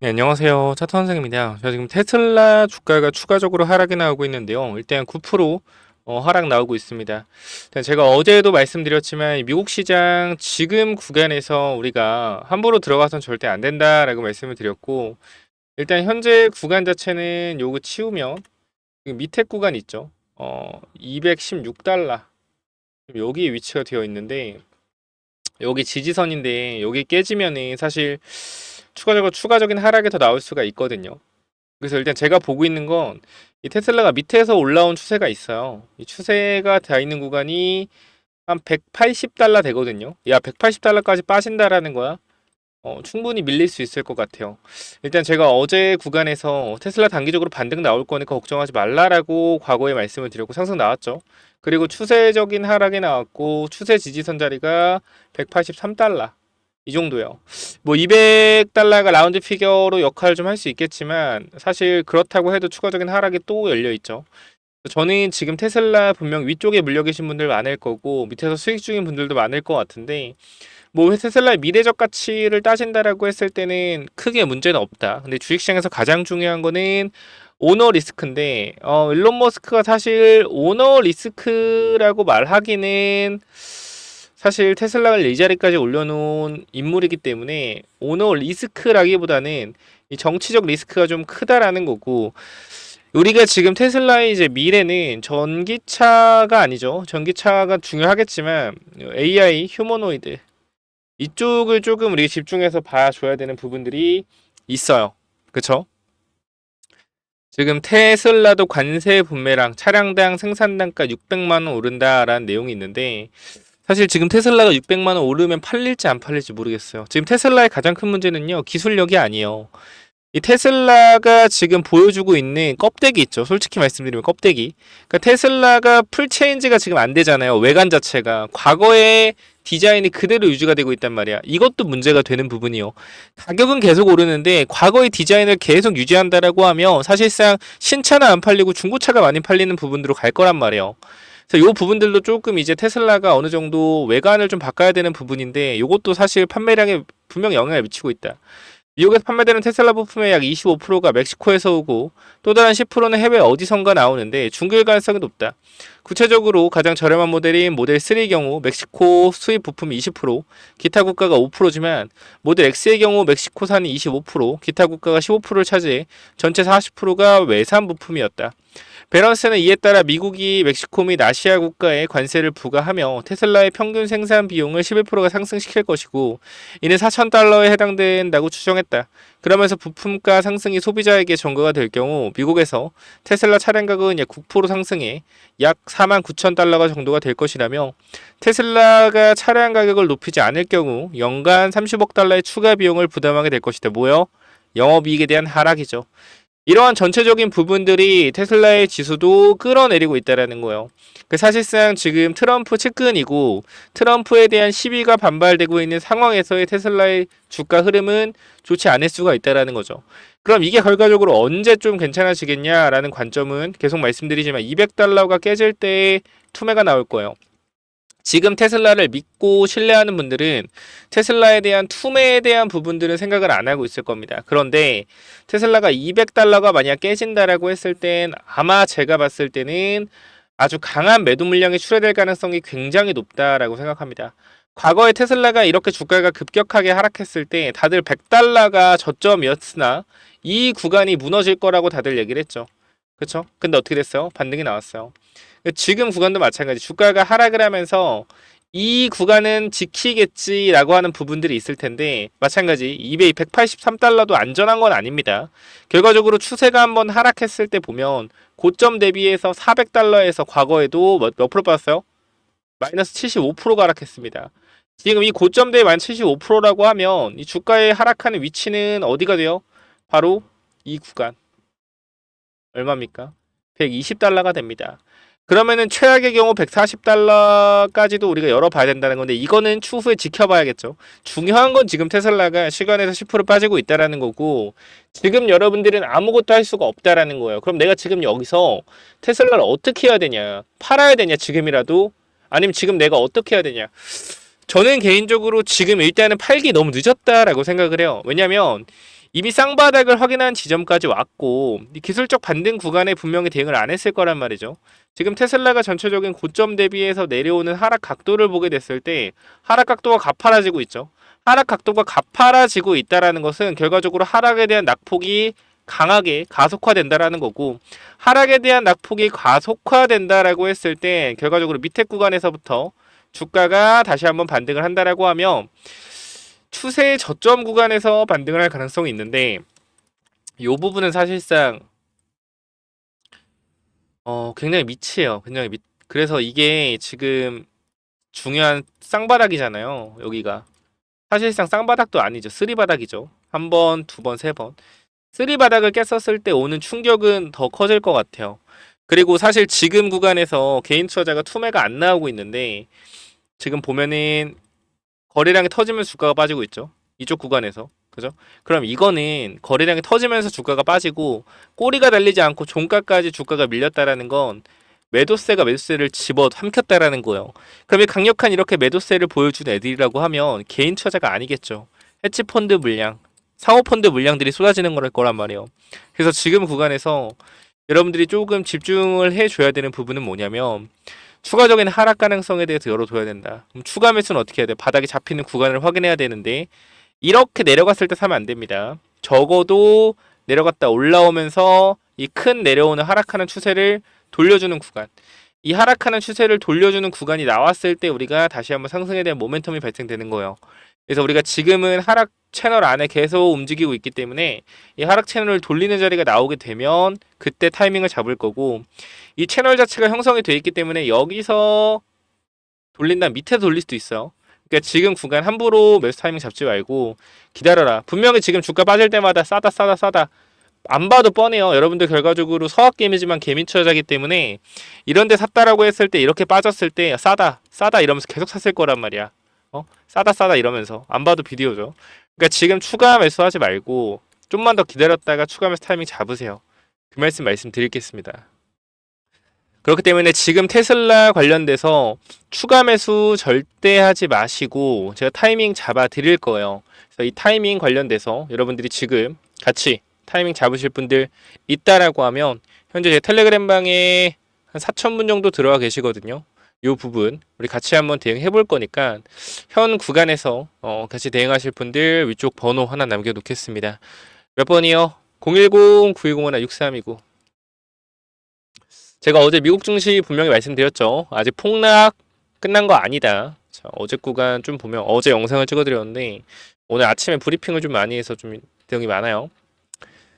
네, 안녕하세요. 차트 선생입니다. 자, 지금 테슬라 주가가 추가적으로 하락이 나오고 있는데요. 일단 9% 하락 나오고 있습니다. 일단 제가 어제도 말씀드렸지만 미국 시장 지금 구간에서 우리가 함부로 들어가선 절대 안 된다라고 말씀을 드렸고, 일단 현재 구간 자체는 요거 치우면 그 밑에 구간 있죠. 216달러. 여기 위치가 되어 있는데 여기 지지선인데 여기 깨지면은 사실 추가적인 하락이 더 나올 수가 있거든요. 그래서 일단 제가 보고 있는 건 이 테슬라가 밑에서 올라온 추세가 있어요. 이 추세가 돼 있는 구간이 한 180달러 되거든요. 야, 180달러까지 빠진다라는 거야. 충분히 밀릴 수 있을 것 같아요. 일단 제가 어제 구간에서 테슬라 단기적으로 반등 나올 거니까 걱정하지 말라라고 과거에 말씀을 드렸고 상승 나왔죠. 그리고 추세적인 하락이 나왔고 추세 지지선 자리가 183달러 이 정도요. 뭐 200달러가 라운드 피겨로 역할을 좀 할 수 있겠지만 사실 그렇다고 해도 추가적인 하락이 또 열려 있죠. 저는 지금 테슬라 분명 위쪽에 물려 계신 분들 많을 거고 밑에서 수익 중인 분들도 많을 것 같은데 뭐 테슬라의 미래적 가치를 따진다라고 했을 때는 크게 문제는 없다. 근데 주식시장에서 가장 중요한 거는 오너 리스크인데 일론 머스크가 사실 오너 리스크라고 말하기는 사실 테슬라를 이 자리까지 올려놓은 인물이기 때문에 오너 리스크라기보다는 이 정치적 리스크가 좀 크다라는 거고 우리가 지금 테슬라의 이제 미래는 전기차가 아니죠. 전기차가 중요하겠지만 AI, 휴머노이드 이쪽을 조금 우리가 집중해서 봐줘야 되는 부분들이 있어요. 그쵸? 지금 테슬라도 관세 분매랑 차량당 생산단가 600만 원 오른다라는 내용이 있는데 사실 지금 테슬라가 600만 원 오르면 팔릴지 안 팔릴지 모르겠어요. 지금 테슬라의 가장 큰 문제는요. 기술력이 아니에요. 이 테슬라가 지금 보여주고 있는 껍데기 있죠. 솔직히 말씀드리면 껍데기. 그러니까 테슬라가 풀체인지가 지금 안 되잖아요. 외관 자체가. 과거의 디자인이 그대로 유지가 되고 있단 말이야. 이것도 문제가 되는 부분이요. 가격은 계속 오르는데 과거의 디자인을 계속 유지한다라고 하면 사실상 신차는 안 팔리고 중고차가 많이 팔리는 부분으로 갈 거란 말이에요. 그래서 이 부분들도 조금 이제 테슬라가 어느 정도 외관을 좀 바꿔야 되는 부분인데 이것도 사실 판매량에 분명 영향을 미치고 있다. 미국에서 판매되는 테슬라 부품의 약 25%가 멕시코에서 오고 또 다른 10%는 해외 어디선가 나오는데 중국일 가능성이 높다. 구체적으로 가장 저렴한 모델인 모델 3의 경우 멕시코 수입 부품이 20%, 기타 국가가 5%지만 모델 X의 경우 멕시코산이 25%, 기타 국가가 15%를 차지해 전체 40%가 외산 부품이었다. 밸런스는 이에 따라 미국이 멕시코 및 아시아 국가에 관세를 부과하며 테슬라의 평균 생산 비용을 11%가 상승시킬 것이고 이는 4,000달러에 해당된다고 추정했다. 그러면서 부품가 상승이 소비자에게 전가가 될 경우 미국에서 테슬라 차량 가격은 약 9% 상승해 약 49,000달러가 정도가 될 것이라며 테슬라가 차량 가격을 높이지 않을 경우 연간 30억 달러의 추가 비용을 부담하게 될 것이다. 뭐요? 영업이익에 대한 하락이죠. 이러한 전체적인 부분들이 테슬라의 지수도 끌어내리고 있다는 거예요. 사실상 지금 트럼프 측근이고 트럼프에 대한 시비가 반발되고 있는 상황에서의 테슬라의 주가 흐름은 좋지 않을 수가 있다는 거죠. 그럼 이게 결과적으로 언제 좀 괜찮아지겠냐라는 관점은 계속 말씀드리지만 200달러가 깨질 때 투매가 나올 거예요. 지금 테슬라를 믿고 신뢰하는 분들은 테슬라에 대한 투매에 대한 부분들은 생각을 안 하고 있을 겁니다. 그런데 테슬라가 200달러가 만약 깨진다라고 했을 땐 아마 제가 봤을 때는 아주 강한 매도 물량이 출회될 가능성이 굉장히 높다라고 생각합니다. 과거에 테슬라가 이렇게 주가가 급격하게 하락했을 때 다들 100달러가 저점이었으나 이 구간이 무너질 거라고 다들 얘기를 했죠. 그렇죠? 근데 어떻게 됐어요? 반등이 나왔어요. 지금 구간도 마찬가지. 주가가 하락을 하면서 이 구간은 지키겠지라고 하는 부분들이 있을 텐데 마찬가지 이베이 183달러도 안전한 건 아닙니다. 결과적으로 추세가 한번 하락했을 때 보면 고점 대비해서 400달러에서 과거에도 몇 프로 빠졌어요? 마이너스 75%가 하락했습니다. 지금 이 고점 대비 마이너스 75%라고 하면 이 주가의 하락하는 위치는 어디가 돼요? 바로 이 구간. 얼마입니까? 120달러가 됩니다. 그러면은 최악의 경우 140달러까지도 우리가 열어봐야 된다는 건데 이거는 추후에 지켜봐야겠죠. 중요한 건 지금 테슬라가 시간에서 10% 빠지고 있다라는 거고 지금 여러분들은 아무것도 할 수가 없다라는 거예요. 그럼 내가 지금 여기서 테슬라를 어떻게 해야 되냐? 팔아야 되냐 지금이라도? 아니면 지금 내가 어떻게 해야 되냐? 저는 개인적으로 지금 일단은 팔기 너무 늦었다라고 생각을 해요. 왜냐면 이미 쌍바닥을 확인한 지점까지 왔고 이 기술적 반등 구간에 분명히 대응을 안 했을 거란 말이죠. 지금 테슬라가 전체적인 고점 대비해서 내려오는 하락 각도를 보게 됐을 때 하락 각도가 가파라지고 있죠. 하락 각도가 가파라지고 있다라는 것은 결과적으로 하락에 대한 낙폭이 강하게 가속화된다라는 거고, 하락에 대한 낙폭이 가속화된다라고 했을 때 결과적으로 밑에 구간에서부터 주가가 다시 한번 반등을 한다라고 하면 추세의 저점 구간에서 반등을 할 가능성이 있는데, 이 부분은 사실상 굉장히 미치예요. 굉장히 그래서 이게 지금 중요한 쌍바닥이잖아요. 여기가 사실상 쌍바닥도 아니죠. 쓰리바닥이죠. 한 번, 두 번, 세 번. 쓰리바닥을 깼었을 때 오는 충격은 더 커질 것 같아요. 그리고 사실 지금 구간에서 개인 투자자가 투매가 안 나오고 있는데, 지금 보면은 거래량이 터지면서 주가가 빠지고 있죠. 이쪽 구간에서. 그죠? 그럼 이거는 거래량이 터지면서 주가가 빠지고 꼬리가 달리지 않고 종가까지 주가가 밀렸다라는 건 매도세가 매도세를 집어 삼켰다라는 거예요. 그럼 이 강력한 이렇게 매도세를 보여준 애들이라고 하면 개인 투자자가 아니겠죠. 헤지펀드 물량, 사모펀드 물량들이 쏟아지는 거란 말이에요. 그래서 지금 구간에서 여러분들이 조금 집중을 해줘야 되는 부분은 뭐냐면, 추가적인 하락 가능성에 대해서 열어둬야 된다. 그럼 추가 매수는 어떻게 해야 돼? 바닥이 잡히는 구간을 확인해야 되는데, 이렇게 내려갔을 때 사면 안 됩니다. 적어도 내려갔다 올라오면서 이 큰 내려오는 하락하는 추세를 돌려주는 구간, 이 하락하는 추세를 돌려주는 구간이 나왔을 때 우리가 다시 한번 상승에 대한 모멘텀이 발생되는 거예요. 그래서 우리가 지금은 하락 채널 안에 계속 움직이고 있기 때문에 이 하락 채널을 돌리는 자리가 나오게 되면 그때 타이밍을 잡을 거고, 이 채널 자체가 형성이 돼 있기 때문에 여기서 돌린다 밑에 돌릴 수도 있어요. 그러니까 지금 구간 함부로 매수 타이밍 잡지 말고 기다려라. 분명히 지금 주가 빠질 때마다 싸다 싸다 싸다 안 봐도 뻔해요. 여러분들 결과적으로 서학개미지만 개미 투자자기 때문에 이런 데 샀다라고 했을 때 이렇게 빠졌을 때 싸다 싸다 이러면서 계속 샀을 거란 말이야. 싸다 싸다 이러면서 안 봐도 비디오죠. 그러니까 지금 추가 매수하지 말고 좀만 더 기다렸다가 추가 매수 타이밍 잡으세요. 그 말씀드리겠습니다. 그렇기 때문에 지금 테슬라 관련돼서 추가 매수 절대 하지 마시고 제가 타이밍 잡아 드릴 거예요. 그래서 이 타이밍 관련돼서 여러분들이 지금 같이 타이밍 잡으실 분들 있다라고 하면 현재 제 텔레그램 방에 한 4,000분 정도 들어와 계시거든요. 이 부분 우리 같이 한번 대응해 볼 거니까 현 구간에서 같이 대응하실 분들 위쪽 번호 하나 남겨 놓겠습니다. 몇 번이요? 010-9201-6329. 제가 어제 미국 증시 분명히 말씀드렸죠. 아직 폭락 끝난 거 아니다. 자, 어제 구간 좀 보면 어제 영상을 찍어드렸는데 오늘 아침에 브리핑을 좀 많이 해서 좀 내용이 많아요.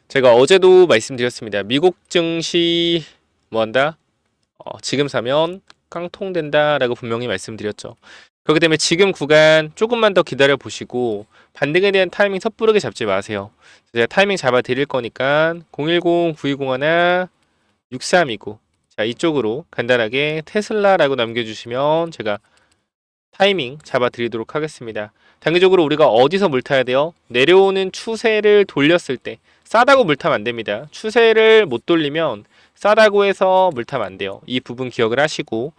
제가 어제도 말씀드렸습니다. 미국 증시 뭐한다? 지금 사면 깡통된다 라고 분명히 말씀드렸죠. 그렇기 때문에 지금 구간 조금만 더 기다려 보시고 반등에 대한 타이밍 섣부르게 잡지 마세요. 제가 타이밍 잡아 드릴 거니까 010-9201-6329. 자, 이쪽으로 간단하게 테슬라라고 남겨주시면 제가 타이밍 잡아 드리도록 하겠습니다. 단기적으로 우리가 어디서 물 타야 돼요? 내려오는 추세를 돌렸을 때. 싸다고 물 타면 안 됩니다. 추세를 못 돌리면 싸다고 해서 물 타면 안 돼요. 이 부분 기억을 하시고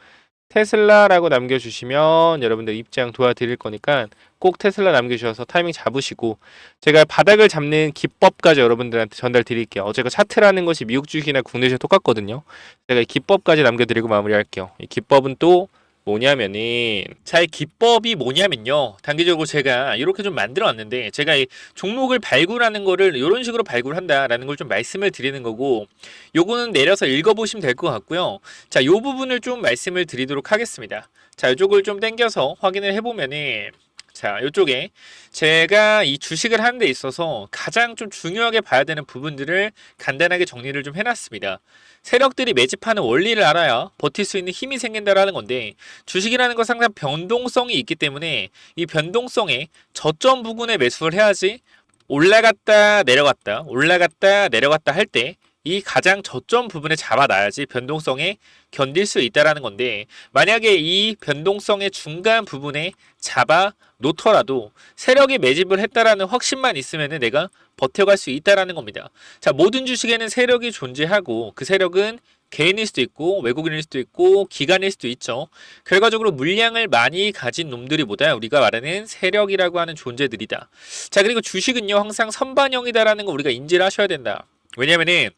테슬라라고 남겨주시면 여러분들 입장 도와드릴 거니까 꼭 테슬라 남겨주셔서 타이밍 잡으시고, 제가 바닥을 잡는 기법까지 여러분들한테 전달 드릴게요. 어제가 차트라는 것이 미국 주식이나 국내 주식 똑같거든요. 제가 이 기법까지 남겨드리고 마무리할게요. 이 기법은 또 뭐냐면은, 자, 이 기법이 뭐냐면요, 단기적으로 제가 이렇게 좀 만들어 왔는데, 제가 이 종목을 발굴하는 거를 이런 식으로 발굴한다라는 걸 좀 말씀을 드리는 거고, 요거는 내려서 읽어보시면 될 것 같고요. 자, 요 부분을 좀 말씀을 드리도록 하겠습니다. 자, 이쪽을 좀 당겨서 확인을 해보면은, 자, 이쪽에 제가 이 주식을 하는 데 있어서 가장 좀 중요하게 봐야 되는 부분들을 간단하게 정리를 좀 해놨습니다. 세력들이 매집하는 원리를 알아야 버틸 수 있는 힘이 생긴다라는 건데, 주식이라는 건 항상 변동성이 있기 때문에 이 변동성에 저점 부근에 매수를 해야지 올라갔다 내려갔다 올라갔다 내려갔다 할 때 이 가장 저점 부분에 잡아놔야지 변동성에 견딜 수 있다라는 건데, 만약에 이 변동성의 중간 부분에 잡아 놓더라도 세력이 매집을 했다라는 확신만 있으면 내가 버텨갈 수 있다라는 겁니다. 자, 모든 주식에는 세력이 존재하고 그 세력은 개인일 수도 있고 외국인일 수도 있고 기관일 수도 있죠. 결과적으로 물량을 많이 가진 놈들이 보다 우리가 말하는 세력이라고 하는 존재들이다. 자, 그리고 주식은요 항상 선반영이다라는 거 우리가 인지를 하셔야 된다. 왜냐면은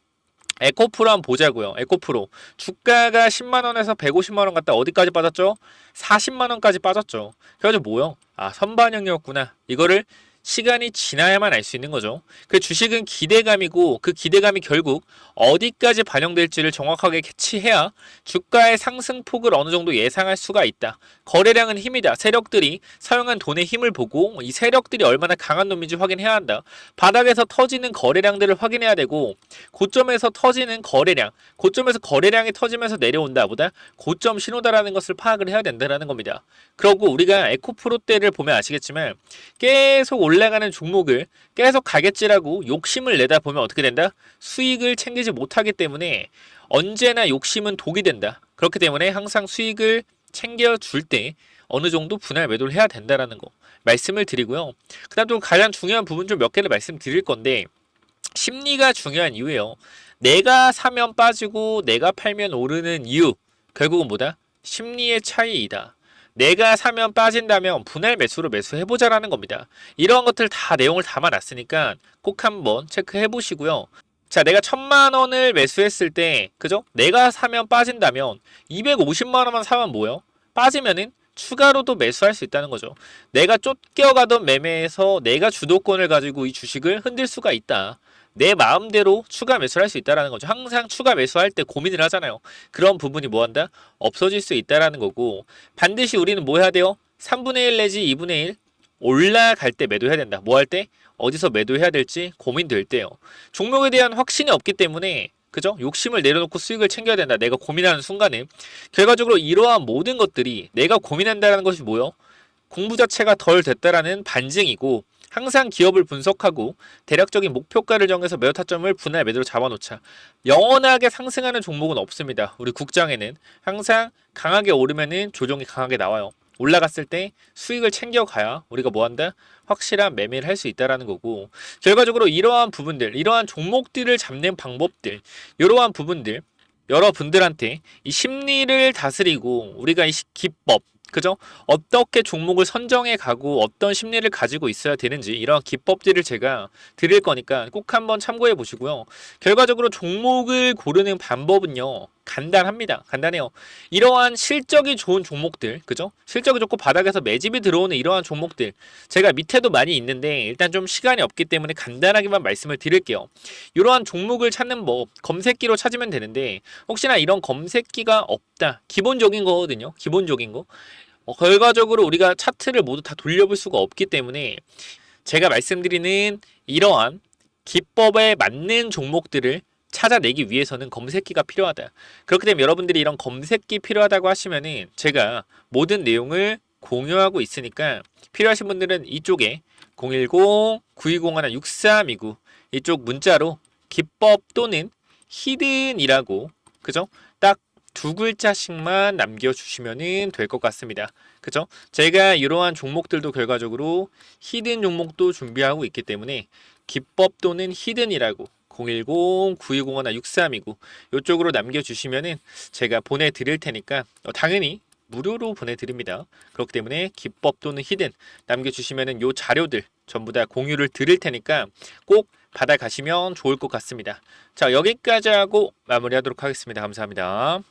에코프로 한번 보자고요. 에코프로 주가가 10만원에서 150만원 갔다 어디까지 빠졌죠? 40만원까지 빠졌죠. 그래가지고 뭐요? 아, 선반영이었구나. 이거를 시간이 지나야만 알 수 있는 거죠. 그 주식은 기대감이고 그 기대감이 결국 어디까지 반영될지를 정확하게 캐치해야 주가의 상승폭을 어느 정도 예상할 수가 있다. 거래량은 힘이다. 세력들이 사용한 돈의 힘을 보고 이 세력들이 얼마나 강한 놈인지 확인해야 한다. 바닥에서 터지는 거래량들을 확인해야 되고 고점에서 터지는 거래량, 고점에서 거래량이 터지면서 내려온다 보다 고점 신호다라는 것을 파악을 해야 된다는 겁니다. 그리고 우리가 에코프로 때를 보면 아시겠지만 계속 올라가는 종목을 계속 가겠지라고 욕심을 내다 보면 어떻게 된다? 수익을 챙기지 못하기 때문에 언제나 욕심은 독이 된다. 그렇기 때문에 항상 수익을 챙겨줄 때 어느 정도 분할 매도를 해야 된다라는 거 말씀을 드리고요. 그 다음 또 가장 중요한 부분 좀 몇 개를 말씀드릴 건데 심리가 중요한 이유예요. 내가 사면 빠지고 내가 팔면 오르는 이유 결국은 뭐다? 심리의 차이이다. 내가 사면 빠진다면 분할 매수로 매수해보자라는 겁니다. 이러한 것들 다 내용을 담아놨으니까 꼭 한번 체크해보시고요. 자, 내가 1000만원을 매수했을 때 그죠? 내가 사면 빠진다면 250만원만 사면 뭐예요? 빠지면은 추가로도 매수할 수 있다는 거죠. 내가 쫓겨가던 매매에서 내가 주도권을 가지고 이 주식을 흔들 수가 있다. 내 마음대로 추가 매수를 할 수 있다는 거죠. 항상 추가 매수할 때 고민을 하잖아요. 그런 부분이 뭐한다? 없어질 수 있다는 거고 반드시 우리는 뭐 해야 돼요? 3분의 1 내지 2분의 1 올라갈 때 매도해야 된다. 뭐 할 때? 어디서 매도해야 될지 고민될 때요. 종목에 대한 확신이 없기 때문에 그죠? 욕심을 내려놓고 수익을 챙겨야 된다. 내가 고민하는 순간에 결과적으로 이러한 모든 것들이 내가 고민한다는 것이 뭐요? 공부 자체가 덜 됐다라는 반증이고 항상 기업을 분석하고 대략적인 목표가를 정해서 매도 타점을 분할 매도로 잡아놓자. 영원하게 상승하는 종목은 없습니다. 우리 국장에는 항상 강하게 오르면은 조정이 강하게 나와요. 올라갔을 때 수익을 챙겨가야 우리가 뭐한다? 확실한 매매를 할 수 있다라는 거고 결과적으로 이러한 부분들, 이러한 종목들을 잡는 방법들, 이러한 부분들 여러분들한테 이 심리를 다스리고 우리가 이 기법 그죠? 어떻게 종목을 선정해 가고 어떤 심리를 가지고 있어야 되는지 이런 기법들을 제가 드릴 거니까 꼭 한번 참고해 보시고요. 결과적으로 종목을 고르는 방법은요. 간단합니다. 간단해요. 이러한 실적이 좋은 종목들, 그죠? 실적이 좋고 바닥에서 매집이 들어오는 이러한 종목들 제가 밑에도 많이 있는데 일단 좀 시간이 없기 때문에 간단하게만 말씀을 드릴게요. 이러한 종목을 찾는 법 검색기로 찾으면 되는데 혹시나 이런 검색기가 없다. 기본적인 거거든요. 기본적인 거. 결과적으로 우리가 차트를 모두 다 돌려볼 수가 없기 때문에 제가 말씀드리는 이러한 기법에 맞는 종목들을 찾아내기 위해서는 검색기가 필요하다. 그렇기 때문에 여러분들이 이런 검색기 필요하다고 하시면은 제가 모든 내용을 공유하고 있으니까 필요하신 분들은 이쪽에 010-9201-6329 이쪽 문자로 기법 또는 히든이라고 그죠? 딱 두 글자씩만 남겨주시면 될 것 같습니다. 그죠? 제가 이러한 종목들도 결과적으로 히든 종목도 준비하고 있기 때문에 기법 또는 히든이라고 010-9201-6329 이쪽으로 남겨주시면은 제가 보내드릴 테니까 당연히 무료로 보내드립니다. 그렇기 때문에 기법 또는 히든 남겨주시면은 요 자료들 전부 다 공유를 드릴 테니까 꼭 받아가시면 좋을 것 같습니다. 자, 여기까지 하고 마무리하도록 하겠습니다. 감사합니다.